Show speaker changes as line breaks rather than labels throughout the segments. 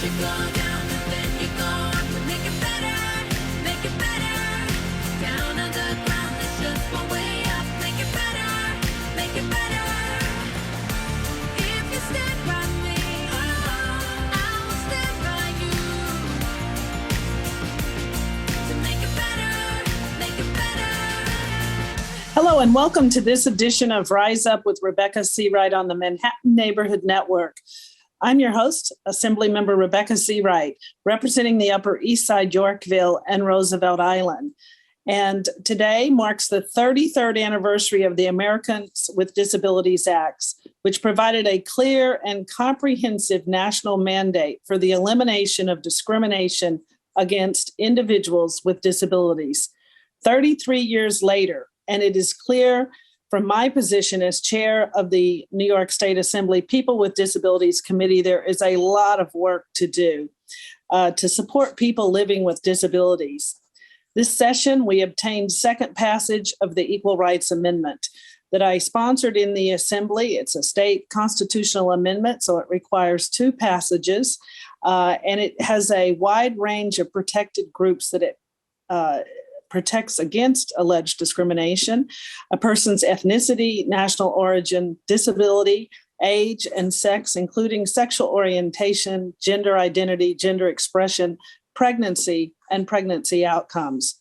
You go down and then you go up. Make it better, make it better. Down on the ground, it's just one way up. Make it better, make it better. If you stand by me, I will stand by you. To make it better, make it better.
Hello and welcome to this edition of Rise Up with Rebecca Seawright on the Manhattan Neighborhood Network. I'm your host, Assemblymember Rebecca Seawright, representing the Upper East Side, Yorkville, and Roosevelt Island. And today marks the 33rd anniversary of the Americans with Disabilities Act, which provided a clear and comprehensive national mandate for the elimination of discrimination against individuals with disabilities. 33 years later, and it is clear from my position as chair of the New York State Assembly People with Disabilities Committee, there is a lot of work to do to support people living with disabilities. This session, we obtained second passage of the Equal Rights Amendment that I sponsored in the Assembly. It's a state constitutional amendment, so it requires two passages, and it has a wide range of protected groups that it protects against alleged discrimination: a person's ethnicity, national origin, disability, age, and sex, including sexual orientation, gender identity, gender expression, pregnancy, and pregnancy outcomes.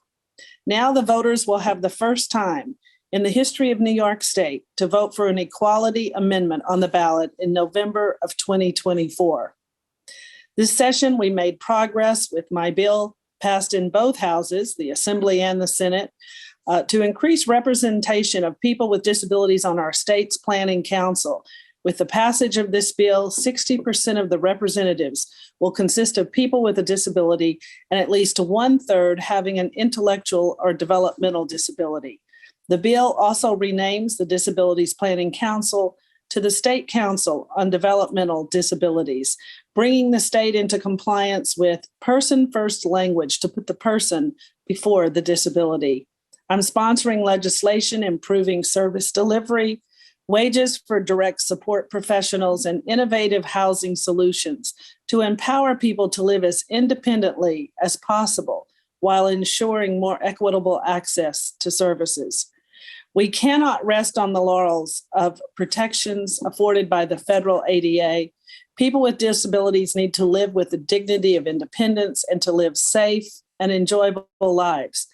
Now the voters will have the first time in the history of New York State to vote for an equality amendment on the ballot in November of 2024. This session, we made progress with my bill passed in both houses, the Assembly and the Senate, to increase representation of people with disabilities on our state's planning council. With the passage of this bill, 60% of the representatives will consist of people with a disability, and at least 1/3 having an intellectual or developmental disability. The bill also renames the Disabilities Planning Council to the State Council on Developmental Disabilities, bringing the state into compliance with person-first language to put the person before the disability. I'm sponsoring legislation improving service delivery, wages for direct support professionals, and innovative housing solutions to empower people to live as independently as possible while ensuring more equitable access to services. We cannot rest on the laurels of protections afforded by the federal ADA. People with disabilities need to live with the dignity of independence and to live safe and enjoyable lives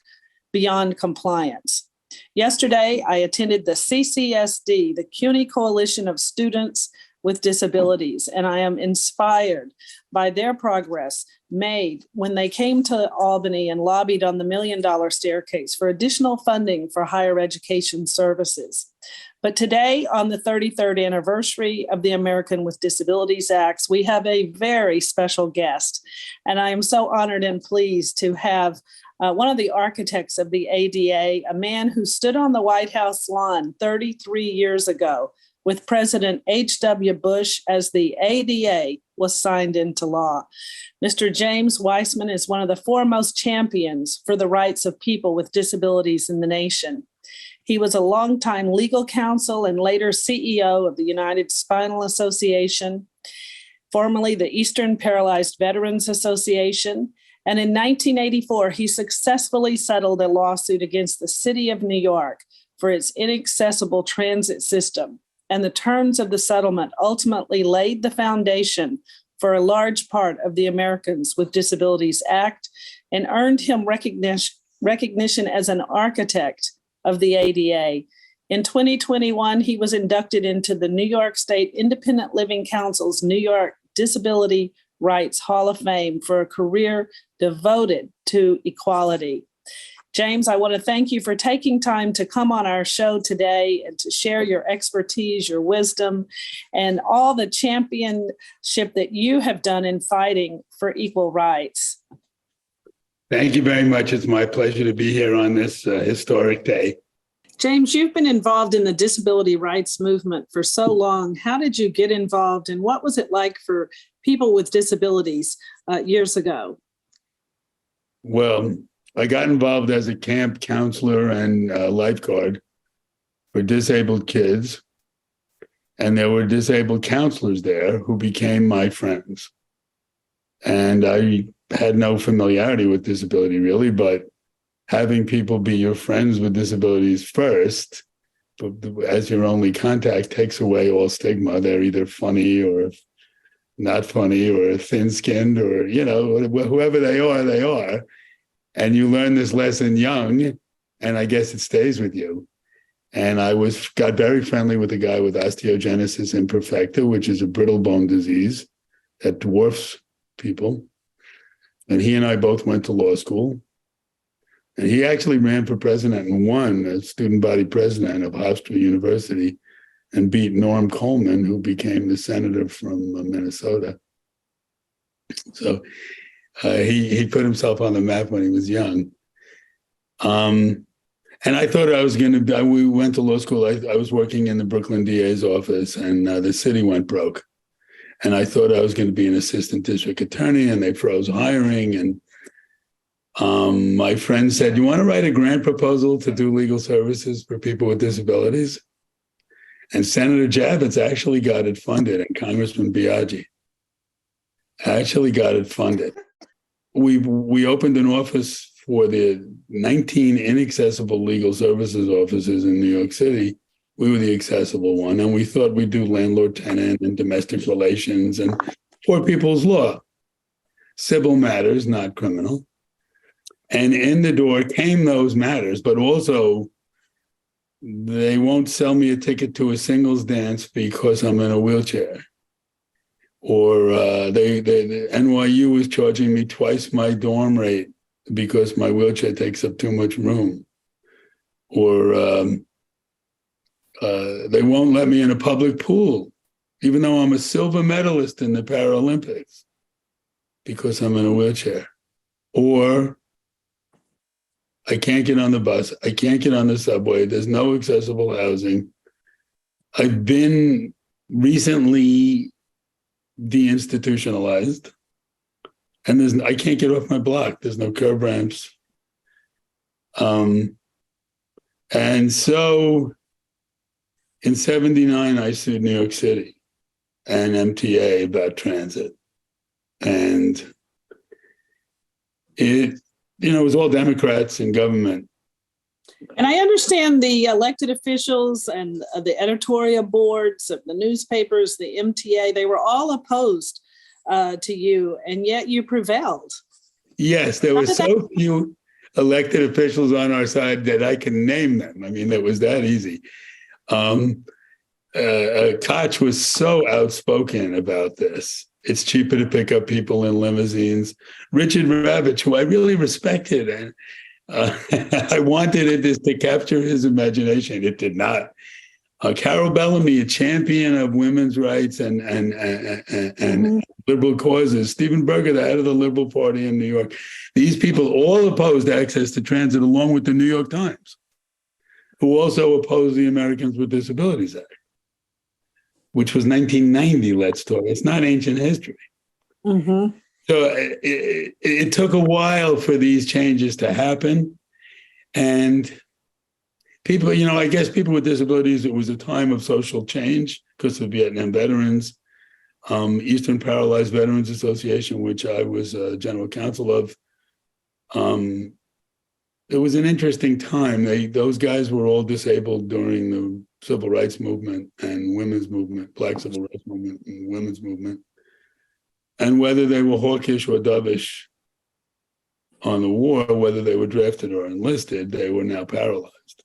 beyond compliance. Yesterday, I attended the CCSD, the CUNY Coalition of Students with Disabilities, and I am inspired by their progress made when they came to Albany and lobbied on the $1 million staircase for additional funding for higher education services. But today, on the 33rd anniversary of the American with Disabilities Act, we have a very special guest, and I am so honored and pleased to have one of the architects of the ADA, a man who stood on the White House lawn 33 years ago with President H.W. Bush as the ADA was signed into law. Mr. James Weisman is one of the foremost champions for the rights of people with disabilities in the nation. He was a longtime legal counsel and later CEO of the United Spinal Association, formerly the Eastern Paralyzed Veterans Association. And in 1984, he successfully settled a lawsuit against the city of New York for its inaccessible transit system. And the terms of the settlement ultimately laid the foundation for a large part of the Americans with Disabilities Act and earned him recognition as an architect of the ADA. In 2021, he was inducted into the New York State Independent Living Council's New York Disability Rights Hall of Fame for a career devoted to equality. James, I want to thank you for taking time to come on our show today and to share your expertise, your wisdom, and all the championship that you have done in fighting for equal rights.
Thank you very much. It's my pleasure to be here on this historic day.
James, you've been involved in the disability rights movement for so long. How did you get involved, and what was it like for people with disabilities years ago?
Well, I got involved as a camp counselor and lifeguard for disabled kids. And there were disabled counselors there who became my friends. And I had no familiarity with disability really, but having people be your friends with disabilities first, as your only contact, takes away all stigma. They're either funny or not funny or thin-skinned or, whoever they are. And you learn this lesson young, and I guess it stays with you. And I got very friendly with a guy with osteogenesis imperfecta, which is a brittle bone disease that dwarfs people. And he and I both went to law school. And he actually ran for president and won as student body president of Hofstra University and beat Norm Coleman, who became the senator from Minnesota. So he put himself on the map when he was young. And I thought I was going to, we went to law school. I was working in the Brooklyn DA's office, and the city went broke. And I thought I was going to be an assistant district attorney, and they froze hiring. And my friend said, "You want to write a grant proposal to do legal services for people with disabilities?" And Senator Javits actually got it funded, and Congressman Biaggi actually got it funded. We opened an office for the 19 inaccessible legal services offices in New York City. We were the accessible one, and we thought we'd do landlord-tenant and domestic relations and poor people's law, civil matters, not criminal. And in the door came those matters, but also they won't sell me a ticket to a singles dance because I'm in a wheelchair. Or the NYU was charging me twice my dorm rate because my wheelchair takes up too much room. Or they won't let me in a public pool, even though I'm a silver medalist in the Paralympics, because I'm in a wheelchair. Or I can't get on the bus. I can't get on the subway. There's no accessible housing. I've been recently deinstitutionalized, and I can't get off my block. There's no curb ramps. And so in 79, I sued New York City and MTA about transit. And it was all Democrats in government.
And I understand the elected officials and the editorial boards of the newspapers, the MTA, they were all opposed to you, and yet you prevailed.
Yes, there were so few elected officials on our side that I can name them. I mean, it was that easy. Koch was so outspoken about this. It's cheaper to pick up people in limousines. Richard Ravitch, who I really respected, and I wanted it to capture his imagination. It did not. Carol Bellamy, a champion of women's rights and liberal causes. Stephen Berger, the head of the Liberal Party in New York. These people all opposed access to transit, along with the New York Times, who also opposed the Americans with Disabilities Act, which was 1990, let's talk. It's not ancient history.
Mm-hmm.
So it took a while for these changes to happen. And people, I guess people with disabilities, it was a time of social change because of Vietnam veterans, Eastern Paralyzed Veterans Association, which I was general counsel of. It was an interesting time. Those guys were all disabled during the civil rights movement and women's movement, Black civil rights movement and women's movement. And whether they were hawkish or dovish on the war, whether they were drafted or enlisted, they were now paralyzed.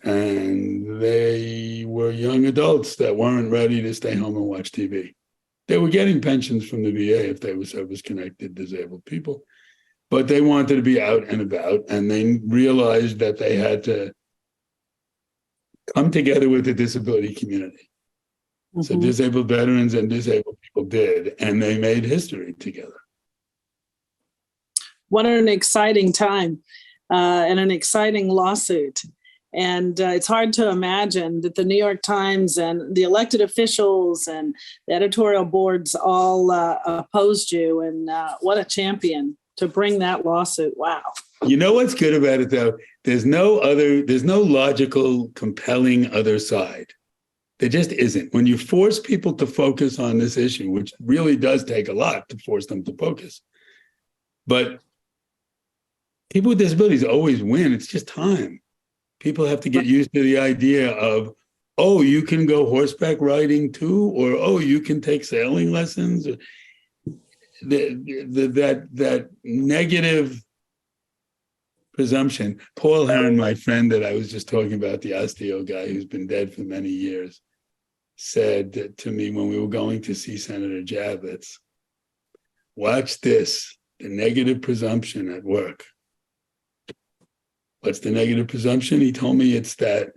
And they were young adults that weren't ready to stay home and watch TV. They were getting pensions from the VA if they were service-connected disabled people, but they wanted to be out and about, and they realized that they had to come together with the disability community. Mm-hmm. So disabled veterans and disabled people did, and they made history together.
What an exciting time and an exciting lawsuit. And it's hard to imagine that the New York Times and the elected officials and the editorial boards all opposed you. And what a champion to bring that lawsuit. Wow.
You know what's good about it, though? There's no logical, compelling other side. There just isn't. When you force people to focus on this issue, which really does take a lot to force them to focus, but people with disabilities always win. It's just time. People have to get used to the idea of, oh, you can go horseback riding too, or oh, you can take sailing lessons. That negative presumption. Paul Heron, my friend that I was just talking about, the osteo guy who's been dead for many years, said to me when we were going to see Senator Javits, watch this, the negative presumption at work. What's the negative presumption? He told me it's that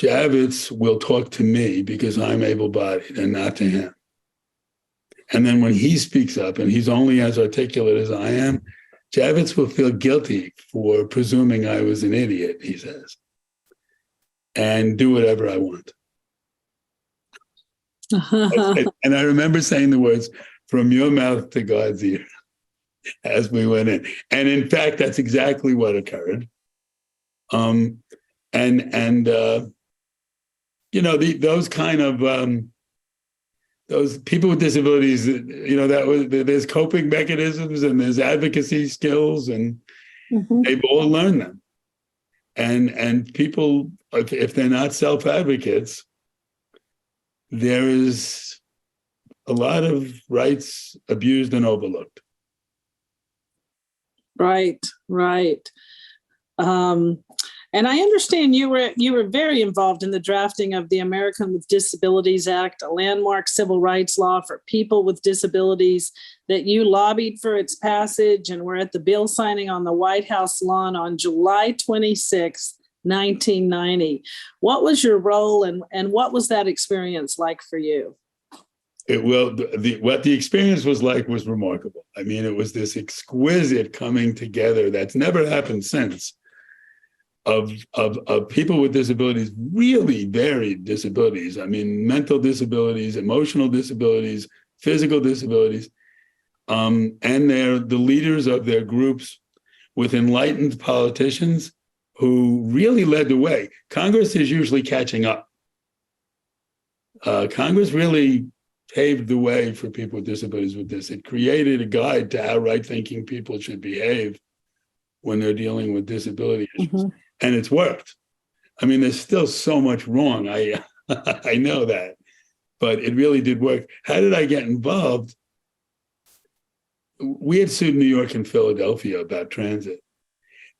Javits will talk to me because I'm able-bodied and not to him. And then when he speaks up and he's only as articulate as I am, Javits will feel guilty for presuming I was an idiot, he says, and do whatever I want. And I remember saying the words, from your mouth to God's ear, as we went in. And in fact, that's exactly what occurred. Those kind of, those people with disabilities, there's coping mechanisms and there's advocacy skills, and they've all learned them. And people, if they're not self-advocates, there is a lot of rights abused and overlooked.
Right. And I understand you were very involved in the drafting of the American with Disabilities Act, a landmark civil rights law for people with disabilities, that you lobbied for its passage and were at the bill signing on the White House lawn on July 26, 1990. What was your role and what was that experience like for you?
What the experience was like was remarkable. I mean, it was this exquisite coming together that's never happened since of people with disabilities, really varied disabilities. I mean, mental disabilities, emotional disabilities, physical disabilities, and they're the leaders of their groups with enlightened politicians who really led the way. Congress is usually catching up. Congress really paved the way for people with disabilities with this. It created a guide to how right-thinking people should behave when they're dealing with disability issues. And it's worked. I mean, there's still so much wrong. I know that, but it really did work. How did I get involved? We had sued New York and Philadelphia about transit,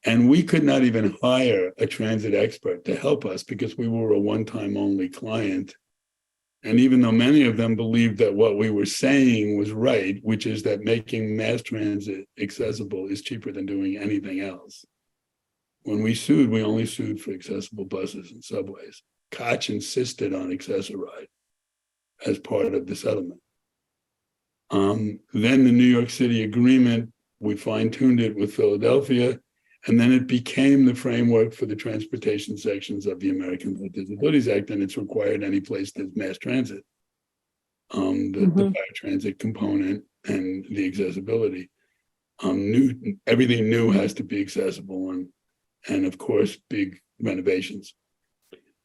and we could not even hire a transit expert to help us because we were a one-time only client. And even though many of them believed that what we were saying was right, which is that making mass transit accessible is cheaper than doing anything else. When we sued, we only sued for accessible buses and subways. Koch insisted on Seawright as part of the settlement. Then the New York City agreement, we fine-tuned it with Philadelphia, and then it became the framework for the transportation sections of the American with Disabilities Act, and it's required any place there's mass transit. The paratransit component and the accessibility. Everything new has to be accessible, and of course, big renovations.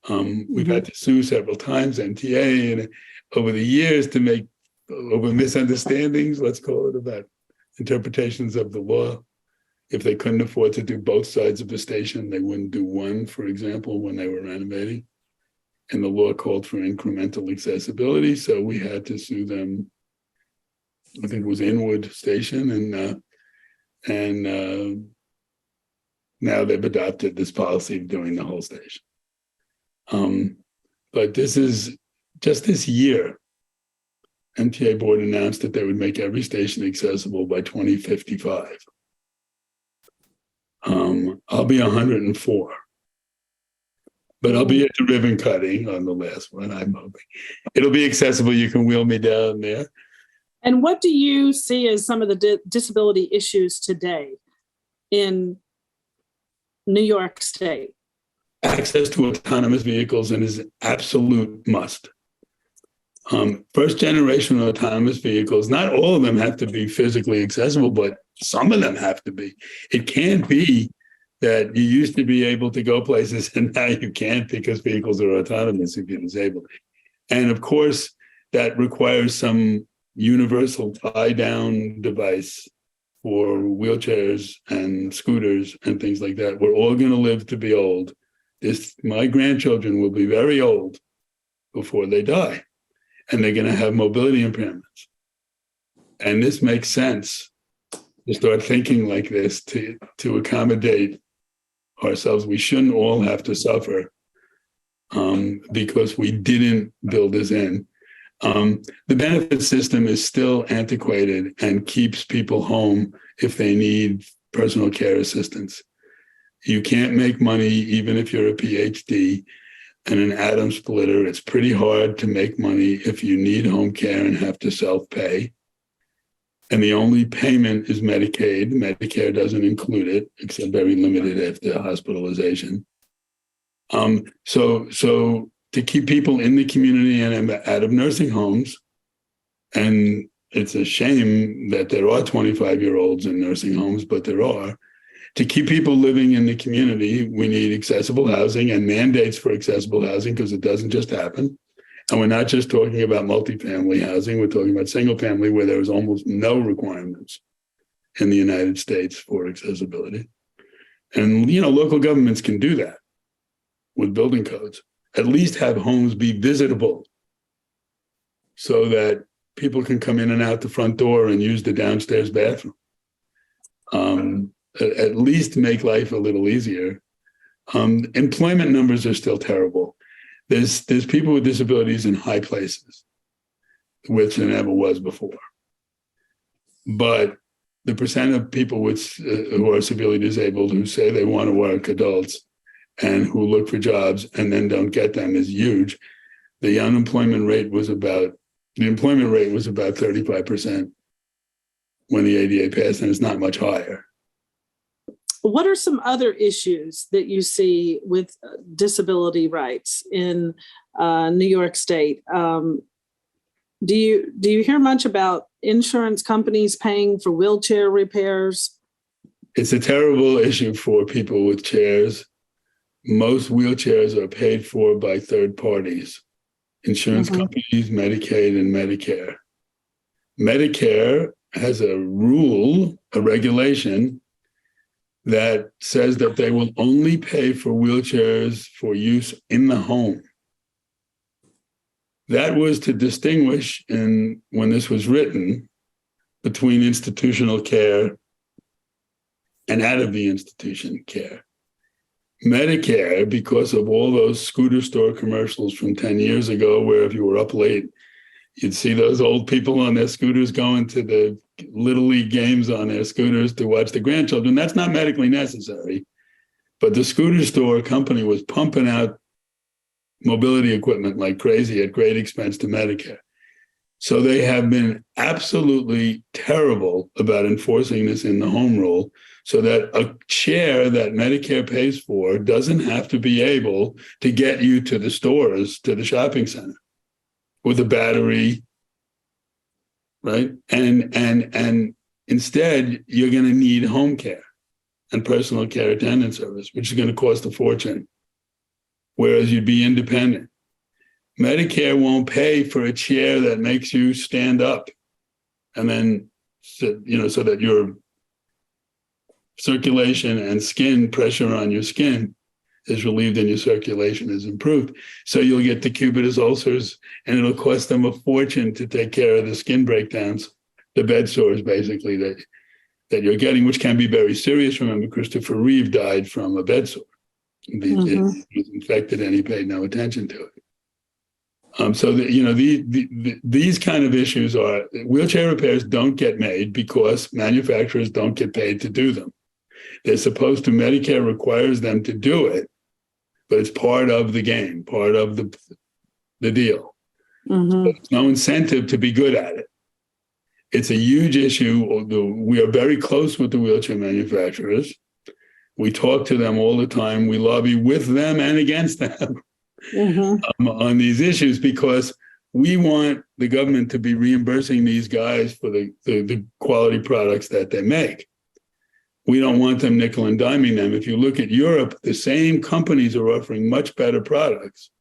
We've had to sue several times, MTA, and over the years to make over misunderstandings, let's call it, about interpretations of the law. If they couldn't afford to do both sides of the station, they wouldn't do one, for example, when they were renovating. And the law called for incremental accessibility, so we had to sue them. I think it was Inwood Station, and now they've adopted this policy of doing the whole station. But this is just this year, MTA board announced that they would make every station accessible by 2055. I'll be 104, but I'll be at the ribbon cutting on the last one. I'm hoping it'll be accessible. You can wheel me down there.
And what do you see as some of the disability issues today in New York State?
Access to autonomous vehicles and is an absolute must. First generation autonomous vehicles, not all of them have to be physically accessible, but some of them have to be. It can't be that you used to be able to go places and now you can't because vehicles are autonomous if you're disabled. And of course, that requires some universal tie-down device for wheelchairs and scooters and things like that. We're all going to live to be old. My grandchildren will be very old before they die, and they're going to have mobility impairments. And this makes sense to start thinking like this to accommodate ourselves. We shouldn't all have to suffer because we didn't build this in. The benefit system is still antiquated and keeps people home if they need personal care assistance. You can't make money even if you're a PhD and an atom splitter. It's pretty hard to make money if you need home care and have to self-pay. And the only payment is Medicaid. Medicare doesn't include it, except very limited after hospitalization. So to keep people in the community and out of nursing homes, and it's a shame that there are 25-year-olds in nursing homes, but there are. To keep people living in the community, we need accessible housing and mandates for accessible housing because it doesn't just happen. And we're not just talking about multifamily housing, we're talking about single family where there is almost no requirements in the United States for accessibility. And, local governments can do that with building codes, at least have homes be visitable so that people can come in and out the front door and use the downstairs bathroom. At least make life a little easier. Employment numbers are still terrible. There's people with disabilities in high places, which there never was before. But the percent of people who are severely disabled who say they want to work, adults, and who look for jobs and then don't get them is huge. The employment rate was about 35% when the ADA passed, and it's not much higher.
What are some other issues that you see with disability rights in New York State? Do you hear much about insurance companies paying for wheelchair repairs?
It's a terrible issue for people with chairs. Most wheelchairs are paid for by third parties, insurance companies, Medicaid, and Medicare. Medicare has a regulation that says that they will only pay for wheelchairs for use in the home. That was to distinguish, when this was written, between institutional care and out of the institution care. Medicare, because of all those scooter store commercials from 10 years ago, where if you were up late, you'd see those old people on their scooters going to the Little League games on their scooters to watch the grandchildren. That's not medically necessary. But the scooter store company was pumping out mobility equipment like crazy at great expense to Medicare. So they have been absolutely terrible about enforcing this in the home rule so that a chair that Medicare pays for doesn't have to be able to get you to the stores, to the shopping center with a battery, right? And instead, you're going to need home care and personal care attendant service, which is going to cost a fortune, whereas you'd be independent. Medicare won't pay for a chair that makes you stand up and then, so that your circulation and skin pressure on your skin is relieved and your circulation is improved. So you'll get decubitus ulcers and it'll cost them a fortune to take care of the skin breakdowns, the bed sores basically that you're getting, which can be very serious. Remember, Christopher Reeve died from a bed sore. He was infected and he paid no attention to it. These kind of issues are wheelchair repairs don't get made because manufacturers don't get paid to do them. They're supposed to, Medicare requires them to do it, but it's part of the game, part of the deal. So there's no incentive to be good at it. It's a huge issue. We are very close with the wheelchair manufacturers. We talk to them all the time. We lobby with them and against them. On these issues because we want the government to be reimbursing these guys for the quality products that they make. we don't want them nickel and diming them. If you look at Europe, the same companies are offering much better products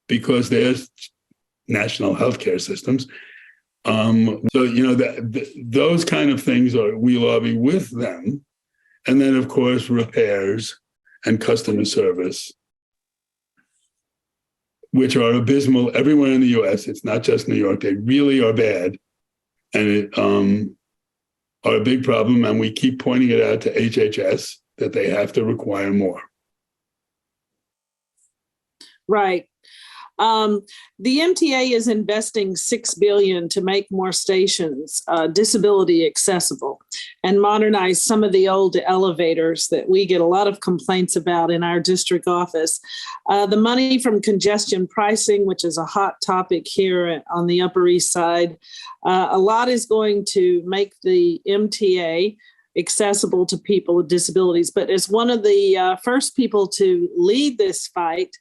because there's national healthcare systems. Those kind of things we lobby with them. And then, of course, repairs and customer service, which are abysmal everywhere in the US. It's not just New York. They really are bad and are a big problem. And we keep pointing it out to HHS that they have to require more.
Right. The MTA is investing $6 billion to make more stations disability accessible and modernize some of the old elevators that we get a lot of complaints about in our district office. The money from congestion pricing, which is a hot topic here on the Upper East Side, a lot is going to make the MTA accessible to people with disabilities. But as one of the first people to lead this fight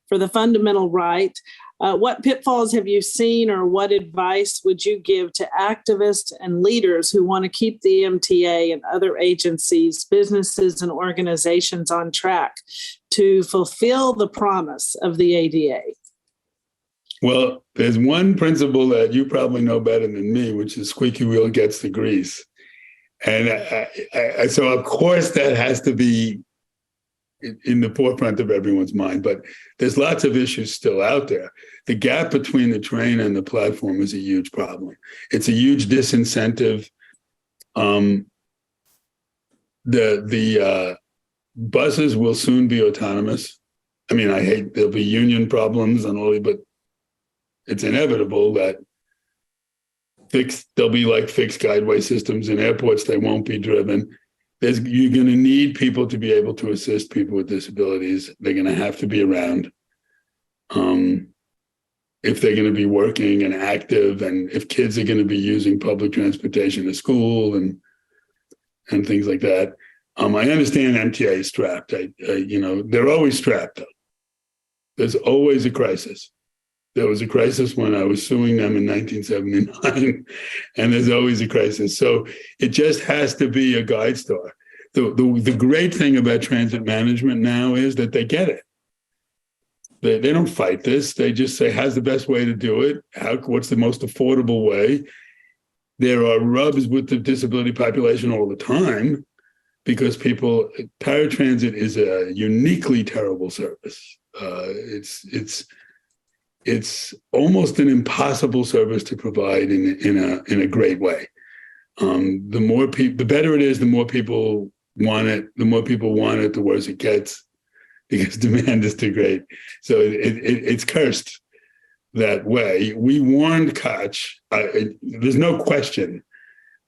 for the fundamental right, what pitfalls have you seen, or what advice would you give to activists and leaders who want to keep the MTA and other agencies, businesses, and organizations on track to fulfill the promise of the ADA?
Well, there's one principle that you probably know better than me, which is squeaky wheel gets the grease. And so, of course, that has to be in the forefront of everyone's mind, but there's lots of issues still out there. The gap between the train and the platform is a huge problem. It's a huge disincentive. The buses will soon be autonomous. I mean, there'll be union problems and all, but it's inevitable that there'll be like fixed guideway systems in airports. They won't be driven. You're going to need people to be able to assist people with disabilities. They're going to have to be around if they're going to be working and active, and if kids are going to be using public transportation to school and things like that. I understand MTA is strapped. They're always strapped. There's always a crisis. There was a crisis when I was suing them in 1979, and there's always a crisis. So it just has to be a guide star. The great thing about transit management now is that they get it. They don't fight this. They just say, how's the best way to do it? What's the most affordable way? There are rubs with the disability population all the time because paratransit is a uniquely terrible service. It's almost an impossible service to provide in a great way. The better it is, the more people want it. The more people want it, the worse it gets because demand is too great. So it's cursed that way. We warned Koch. There's no question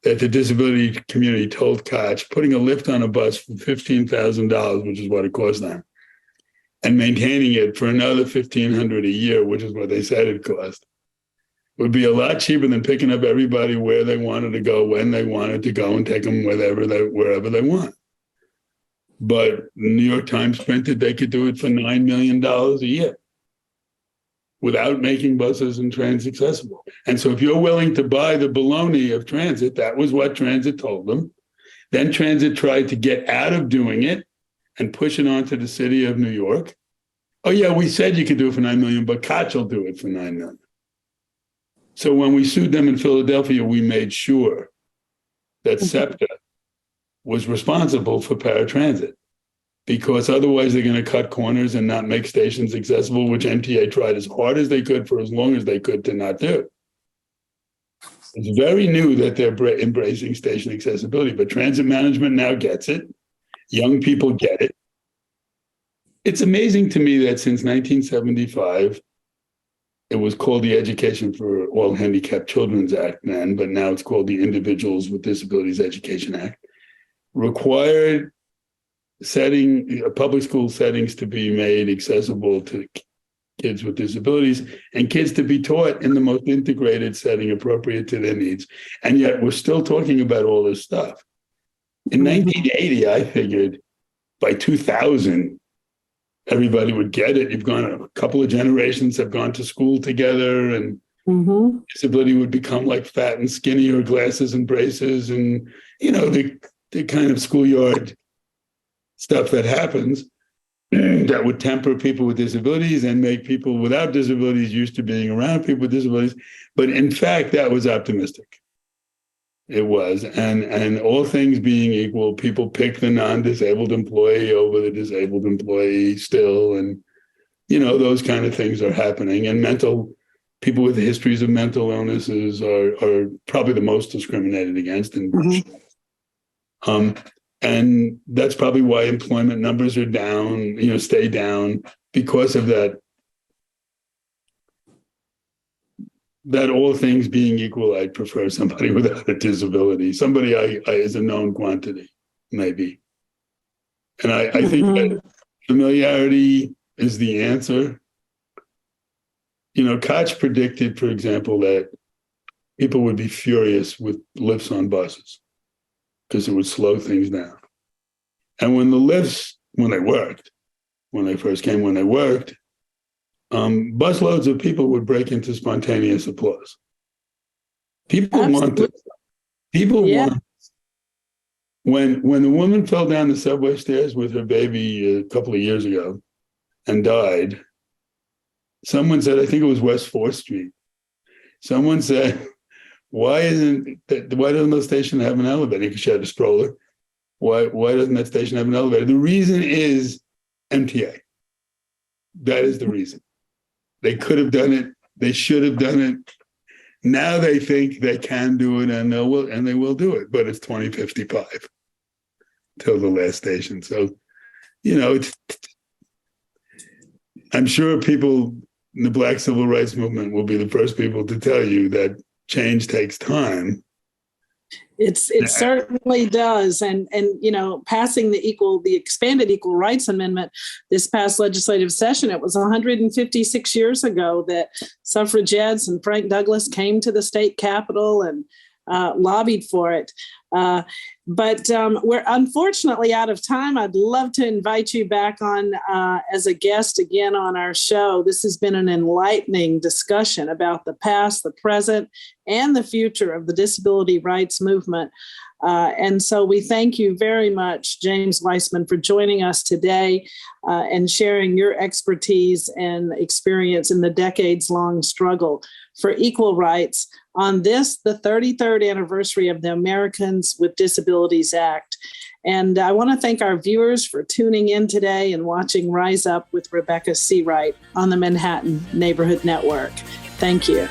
that the disability community told Koch putting a lift on a bus for $15,000, which is what it cost them, and maintaining it for another $1,500 a year, which is what they said it cost, would be a lot cheaper than picking up everybody where they wanted to go, when they wanted to go, and take them wherever they want. But the New York Times printed they could do it for $9 million a year without making buses and trains accessible. And so if you're willing to buy the baloney of transit, that was what transit told them. Then transit tried to get out of doing it and push it onto the city of New York. Oh yeah, we said you could do it for $9 million, but Koch will do it for $9 million. So when we sued them in Philadelphia, we made sure that SEPTA was responsible for paratransit, because otherwise they're going to cut corners and not make stations accessible, which MTA tried as hard as they could for as long as they could to not do. It's very new that they're embracing station accessibility, but transit management now gets it. Young people get it. It's amazing to me that since 1975, it was called the Education for All Handicapped Children's Act then, but now it's called the Individuals with Disabilities Education Act, required public school settings to be made accessible to kids with disabilities and kids to be taught in the most integrated setting appropriate to their needs. And yet we're still talking about all this stuff. In 1980, I figured by 2000, everybody would get it. A couple of generations have gone to school together, and disability would become like fat and skinny, or glasses and braces. And, the kind of schoolyard stuff that happens that would temper people with disabilities and make people without disabilities used to being around people with disabilities. But in fact, that was optimistic. It was. And all things being equal, people pick the non-disabled employee over the disabled employee still. And, those kind of things are happening. And people with histories of mental illnesses are probably the most discriminated against. And that's probably why employment numbers are down, stay down because of that. That all things being equal, I'd prefer somebody without a disability. Somebody is a known quantity, maybe. And I think that familiarity is the answer. Koch predicted, for example, that people would be furious with lifts on buses because it would slow things down. And when the lifts, when they worked, busloads of people would break into spontaneous applause. People want it. Want. When the woman fell down the subway stairs with her baby a couple of years ago and died, someone said, I think it was West 4th Street. Someone said, why doesn't the station have an elevator? Because she had a stroller. Why doesn't that station have an elevator? The reason is MTA. That is the reason. They could have done it. They should have done it. Now they think they can do it, and they will do it. But it's 2055 till the last station. So, I'm sure people in the Black Civil Rights Movement will be the first people to tell you that change takes time.
It certainly does. And passing the expanded Equal Rights Amendment this past legislative session, it was 156 years ago that suffragettes and Frank Douglass came to the state capitol and lobbied for it. But we're unfortunately out of time. I'd love to invite you back on as a guest again on our show. This has been an enlightening discussion about the past, the present, and the future of the disability rights movement. And so we thank you very much, James Weisman, for joining us today and sharing your expertise and experience in the decades-long struggle for equal rights on this, the 33rd anniversary of the Americans with Disabilities Act. And I want to thank our viewers for tuning in today and watching Rise Up with Rebecca Seawright on the Manhattan Neighborhood Network. Thank you.